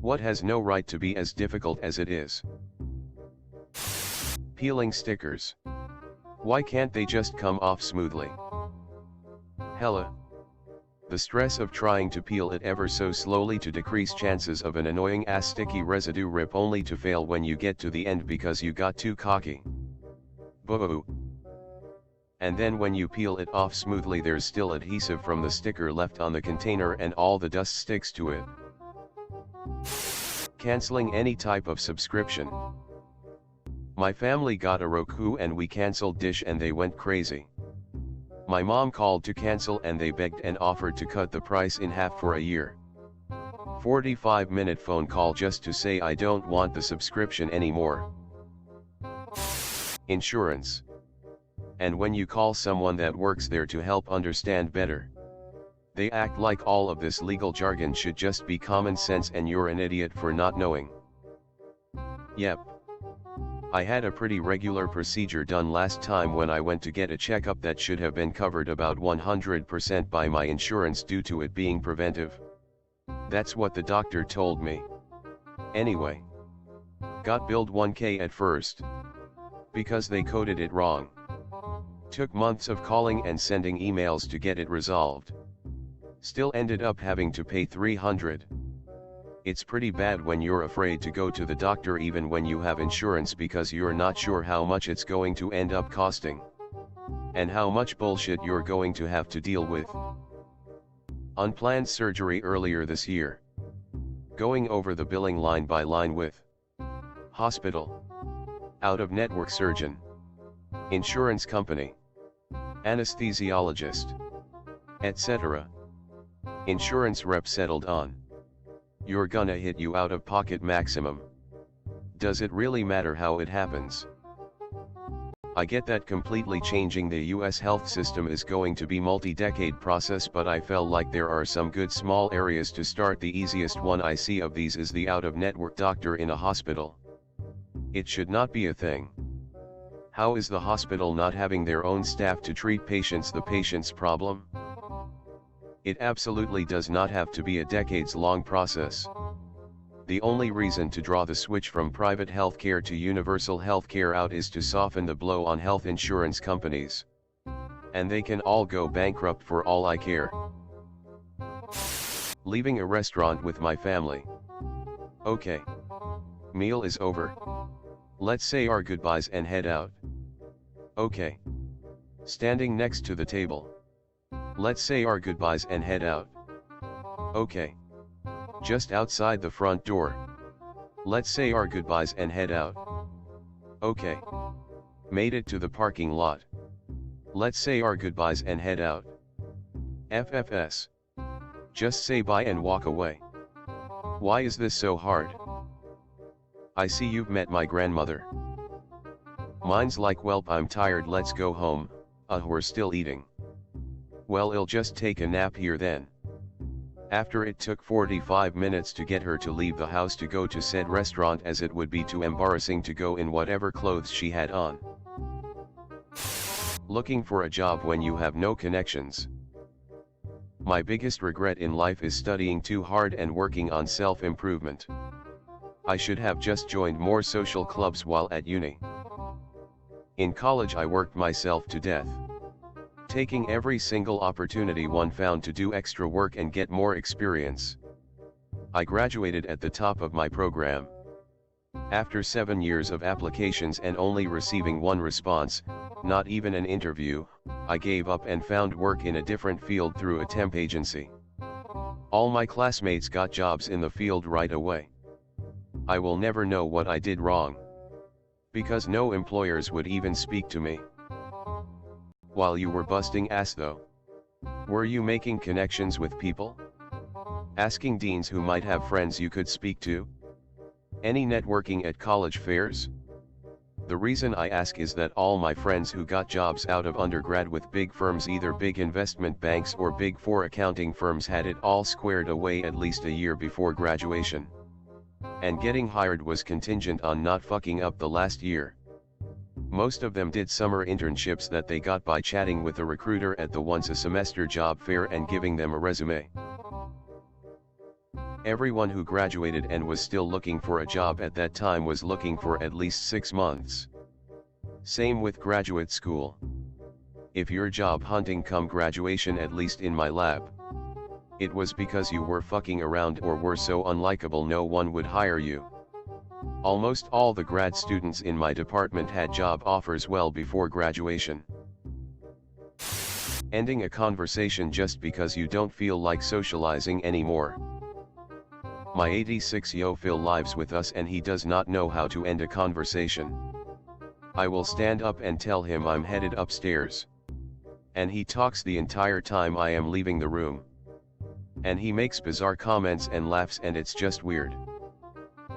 What has no right to be as difficult as it is? Peeling stickers. Why can't they just come off smoothly? Hella. The stress of trying to peel it ever so slowly to decrease chances of an annoying ass sticky residue rip only to fail when you get to the end because you got too cocky. Boo. And then when you peel it off smoothly there's still adhesive from the sticker left on the container and all the dust sticks to it. Canceling any type of subscription. My family got a Roku and we canceled Dish and they went crazy. My mom called to cancel and they begged and offered to cut the price in half for a year. 45-minute phone call just to say I don't want the subscription anymore. Insurance. And when you call someone that works there to help understand better, they act like all of this legal jargon should just be common sense and you're an idiot for not knowing. Yep. I had a pretty regular procedure done last time when I went to get a checkup that should have been covered about 100% by my insurance due to it being preventive. That's what the doctor told me. Anyway. Got billed $1K at first. Because they coded it wrong. Took months of calling and sending emails to get it resolved. Still ended up having to pay $300. It's pretty bad when you're afraid to go to the doctor even when you have insurance because you're not sure how much it's going to end up costing. And how much bullshit you're going to have to deal with. Unplanned surgery earlier this year. Going over the billing line by line with hospital, out-of-network surgeon, insurance company, anesthesiologist, etc. Insurance rep settled on. You're gonna hit you out of pocket maximum. Does it really matter how it happens? I get that completely changing the US health system is going to be multi-decade process, but I felt like there are some good small areas to start. The easiest one I see of these is the out-of-network doctor in a hospital. It should not be a thing. How is the hospital not having their own staff to treat patients the patient's problem? It absolutely does not have to be a decades-long process. The only reason to draw the switch from private healthcare to universal healthcare out is to soften the blow on health insurance companies. And they can all go bankrupt for all I care. Leaving a restaurant with my family. Okay. Meal is over. Let's say our goodbyes and head out. Okay. Standing next to the table. Let's say our goodbyes and head out. Okay. Just outside the front door. Let's say our goodbyes and head out. Okay. Made it to the parking lot. Let's say our goodbyes and head out. FFS. Just say bye and walk away. Why is this so hard? I see you've met my grandmother. Mine's like, welp, I'm tired, let's go home. We're still eating. Well, I'll just take a nap here then. After it took 45 minutes to get her to leave the house to go to said restaurant, as it would be too embarrassing to go in whatever clothes she had on. Looking for a job when you have no connections. My biggest regret in life is studying too hard and working on self-improvement. I should have just joined more social clubs while at uni. In college I worked myself to death. Taking every single opportunity one found to do extra work and get more experience. I graduated at the top of my program. After 7 years of applications and only receiving one response, not even an interview, I gave up and found work in a different field through a temp agency. All my classmates got jobs in the field right away. I will never know what I did wrong. Because no employers would even speak to me. While you were busting ass though. Were you making connections with people? Asking deans who might have friends you could speak to? Any networking at college fairs? The reason I ask is that all my friends who got jobs out of undergrad with big firms, either big investment banks or big four accounting firms, had it all squared away at least a year before graduation. And getting hired was contingent on not fucking up the last year. Most of them did summer internships that they got by chatting with a recruiter at the once a semester job fair and giving them a resume. Everyone who graduated and was still looking for a job at that time was looking for at least 6 months. Same with graduate school. If you're job hunting come graduation, at least in my lab, it was because you were fucking around or were so unlikable no one would hire you. Almost all the grad students in my department had job offers well before graduation. Ending a conversation just because you don't feel like socializing anymore. My 86-year-old Phil lives with us and he does not know how to end a conversation. I will stand up and tell him I'm headed upstairs. And he talks the entire time I am leaving the room. And he makes bizarre comments and laughs and it's just weird.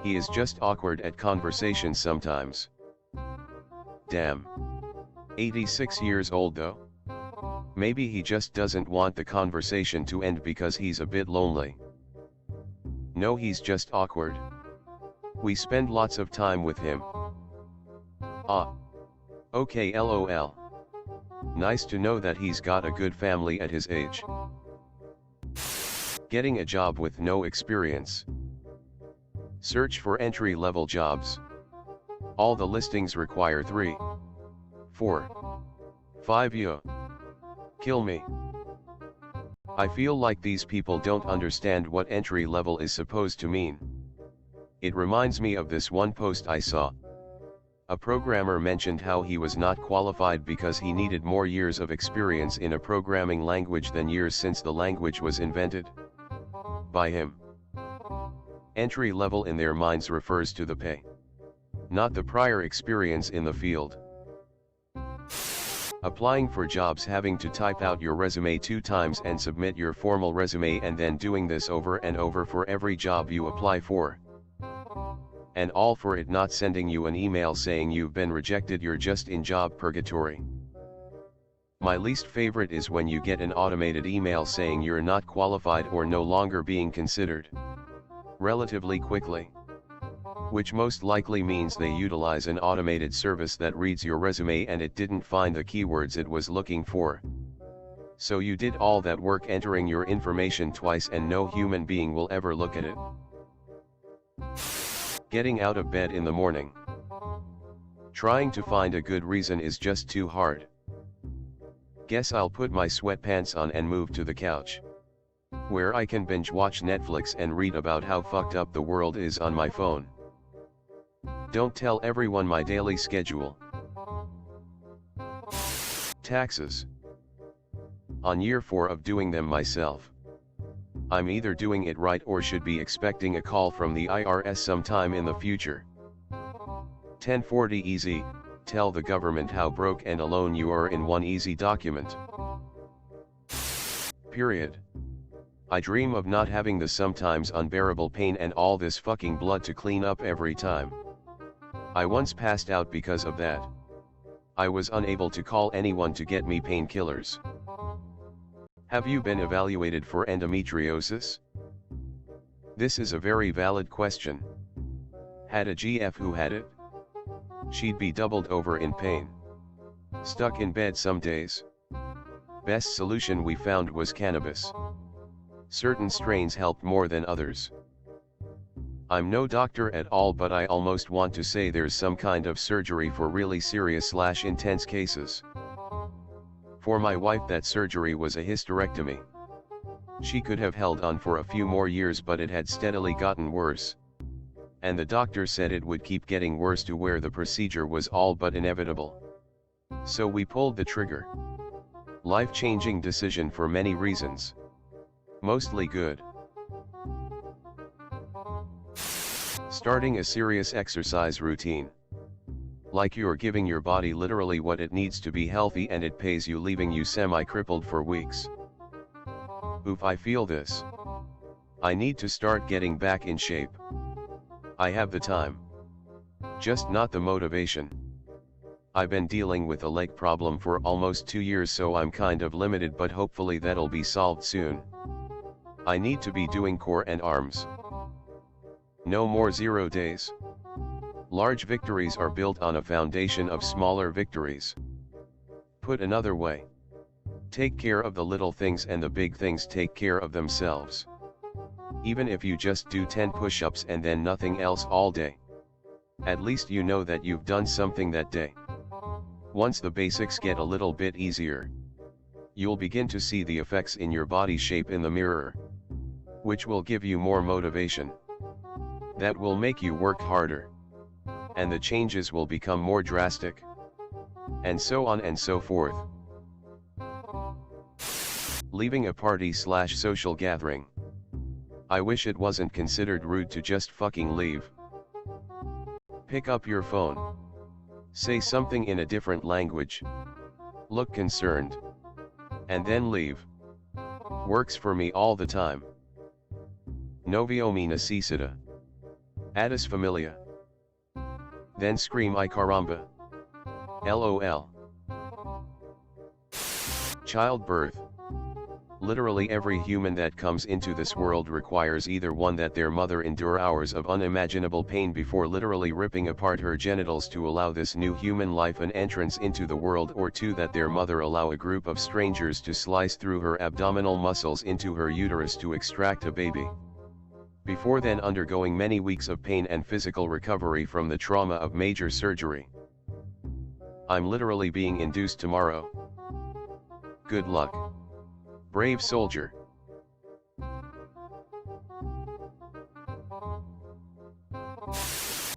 He is just awkward at conversations sometimes. Damn. 86 years old though? Maybe he just doesn't want the conversation to end because he's a bit lonely. No, he's just awkward. We spend lots of time with him. Ah. Okay, lol. Nice to know that he's got a good family at his age. Getting a job with no experience. Search for entry-level jobs. All the listings require 3, 4, 5 years. Kill me. I feel like these people don't understand what entry level is supposed to mean. It reminds me of this one post I saw. A programmer mentioned how he was not qualified because he needed more years of experience in a programming language than years since the language was invented by him. Entry level in their minds refers to the pay, not the prior experience in the field. Applying for jobs, having to type out your resume 2 times and submit your formal resume and then doing this over and over for every job you apply for. And all for it not sending you an email saying you've been rejected, you're just in job purgatory. My least favorite is when you get an automated email saying you're not qualified or no longer being considered. Relatively quickly. Which most likely means they utilize an automated service that reads your resume and it didn't find the keywords it was looking for. So you did all that work entering your information twice and no human being will ever look at it. Getting out of bed in the morning. Trying to find a good reason is just too hard. Guess I'll put my sweatpants on and move to the couch, where I can binge watch Netflix and read about how fucked up the world is on my phone. Don't tell everyone my daily schedule. Taxes. On year 4 of doing them myself. I'm either doing it right or should be expecting a call from the IRS sometime in the future. 1040 easy, tell the government how broke and alone you are in one easy document. Period. I dream of not having the sometimes unbearable pain and all this fucking blood to clean up every time. I once passed out because of that. I was unable to call anyone to get me painkillers. Have you been evaluated for endometriosis? This is a very valid question. Had a GF who had it? She'd be doubled over in pain. Stuck in bed some days. Best solution we found was cannabis. Certain strains helped more than others. I'm no doctor at all, but I almost want to say there's some kind of surgery for really serious/intense cases. For my wife, that surgery was a hysterectomy. She could have held on for a few more years, but it had steadily gotten worse. And the doctor said it would keep getting worse to where the procedure was all but inevitable. So we pulled the trigger. Life-changing decision for many reasons. Mostly good. Starting a serious exercise routine. Like you're giving your body literally what it needs to be healthy and it pays you, leaving you semi-crippled for weeks. Oof, I feel this. I need to start getting back in shape. I have the time. Just not the motivation. I've been dealing with a leg problem for almost 2 years, so I'm kind of limited, but hopefully that'll be solved soon. I need to be doing core and arms. No more 0 days. Large victories are built on a foundation of smaller victories. Put another way. Take care of the little things and the big things take care of themselves. Even if you just do 10 push-ups and then nothing else all day. At least you know that you've done something that day. Once the basics get a little bit easier, you'll begin to see the effects in your body shape in the mirror, which will give you more motivation. That will make you work harder, and the changes will become more drastic, and so on and so forth. Leaving a party/social gathering. I wish it wasn't considered rude to just fucking leave. Pick up your phone. Say something in a different language. Look concerned. And then leave. Works for me all the time. Novio me necesita. Addis familia. Then scream I caramba. LOL. Childbirth. Literally every human that comes into this world requires either one, that their mother endure hours of unimaginable pain before literally ripping apart her genitals to allow this new human life an entrance into the world, or two, that their mother allow a group of strangers to slice through her abdominal muscles into her uterus to extract a baby. Before then undergoing many weeks of pain and physical recovery from the trauma of major surgery. I'm literally being induced tomorrow. Good luck. Brave soldier.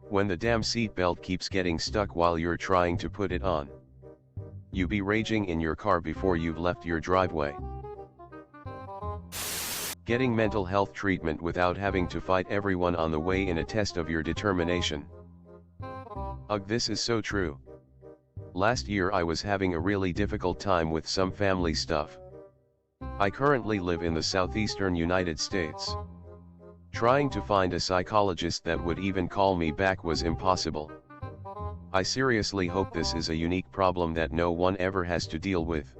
When the damn seatbelt keeps getting stuck while you're trying to put it on. You be raging in your car before you've left your driveway. Getting mental health treatment without having to fight everyone on the way in a test of your determination. Ugh, this is so true. Last year I was having a really difficult time with some family stuff. I currently live in the southeastern United States. Trying to find a psychologist that would even call me back was impossible. I seriously hope this is a unique problem that no one ever has to deal with.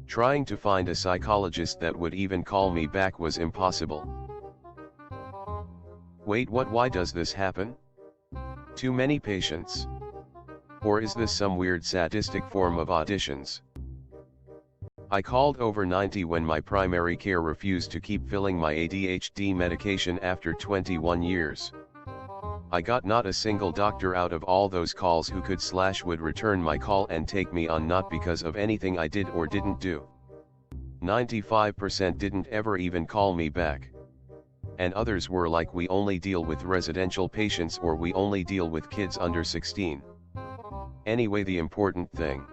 Trying to find a psychologist that would even call me back was impossible. Wait, what? Why does this happen? Too many patients? Or is this some weird sadistic form of auditions? I called over 90 when my primary care refused to keep filling my ADHD medication after 21 years. I got not a single doctor out of all those calls who could/would return my call and take me on, not because of anything I did or didn't do. 95% didn't ever even call me back. And others were like, we only deal with residential patients, or we only deal with kids under 16. Anyway, the important thing.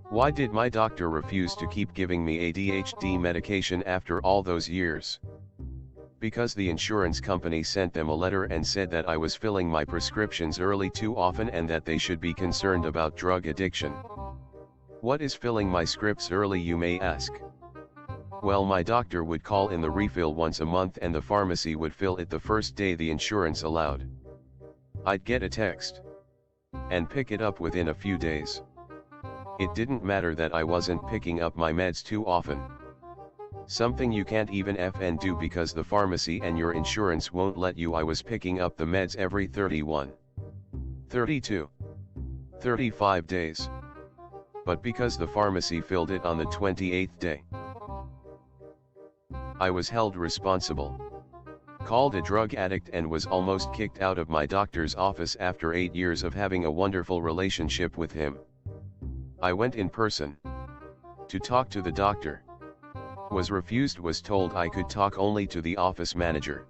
Why did my doctor refuse to keep giving me ADHD medication after all those years? Because the insurance company sent them a letter and said that I was filling my prescriptions early too often and that they should be concerned about drug addiction. What is filling my scripts early, you may ask? Well, my doctor would call in the refill once a month and the pharmacy would fill it the first day the insurance allowed. I'd get a text and pick it up within a few days. It didn't matter that I wasn't picking up my meds too often. Something you can't even effing do because the pharmacy and your insurance won't let you. I was picking up the meds every 31, 32, 35 days. But because the pharmacy filled it on the 28th day, I was held responsible. Called a drug addict and was almost kicked out of my doctor's office after 8 years of having a wonderful relationship with him. I went in person to talk to the doctor. Was refused, was told I could talk only to the office manager.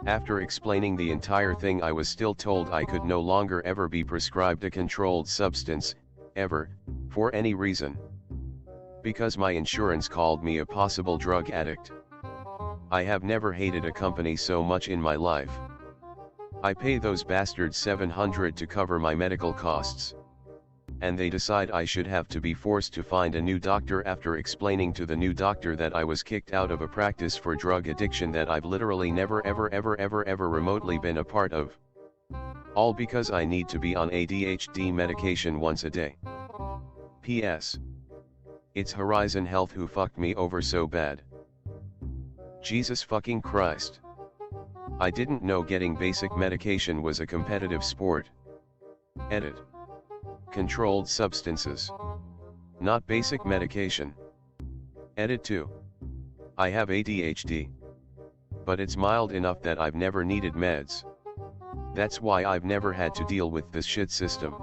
After explaining the entire thing, I was still told I could no longer ever be prescribed a controlled substance, ever, for any reason. Because my insurance called me a possible drug addict. I have never hated a company so much in my life. I pay those bastards $700 to cover my medical costs. And they decide I should have to be forced to find a new doctor after explaining to the new doctor that I was kicked out of a practice for drug addiction that I've literally never ever remotely been a part of. All because I need to be on ADHD medication once a day. P.S. It's Horizon Health who fucked me over so bad. Jesus fucking Christ. I didn't know getting basic medication was a competitive sport. Edit. Controlled substances. Not basic medication. Edit 2. I have ADHD. but it's mild enough that I've never needed meds. That's why I've never had to deal with this shit system.